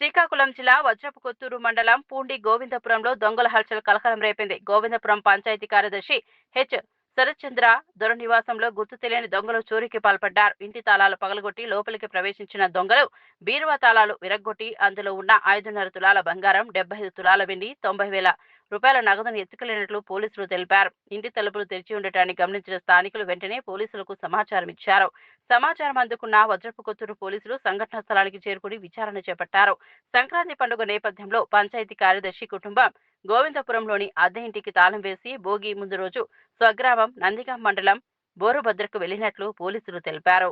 శ్రీకాకుళం జిల్లా వజ్రపుకొత్తూరు మండలం పూండి గోవిందపురంలో దొంగల హల్చల్ కలకలం రేపింది. గోవిందపురం పంచాయతీ కార్యదర్శి హెచ్ శరత్చంద్ర దొర నివాసంలో గుర్తు తెలియని దొంగలు చోరీకి పాల్పడ్డారు. ఇంటి తాళాలు పగలగొట్టి లోపలికి ప్రవేశించిన దొంగలు బీరువా తాళాలు విరగ్గొట్టి అందులో ఉన్న 5.5 తులాల బంగారం, 75 తులాల వెండి, 90,000 రూపాయల నగదును ఎత్తుకెళ్లినట్లు పోలీసులు తెలిపారు. ఇంటి తలుపులు తెరిచి ఉండటాన్ని గమనించిన స్థానికులు వెంటనే పోలీసులకు సమాచారం ఇచ్చారు. సమాచారం అందుకున్న వజ్రపుకొత్తూరు పోలీసులు సంఘటనా స్థలానికి చేరుకుని విచారణ చేపట్టారు. సంక్రాంతి పండుగ నేపథ్యంలో పంచాయతీ కార్యదర్శి కుటుంబం గోవిందపురంలోని అద్దె ఇంటికి తాళం వేసి భోగి ముందు రోజు స్వగ్రామం నందిగాం మండలం బోరుభద్రకు వెళ్లినట్లు పోలీసులు తెలిపారు.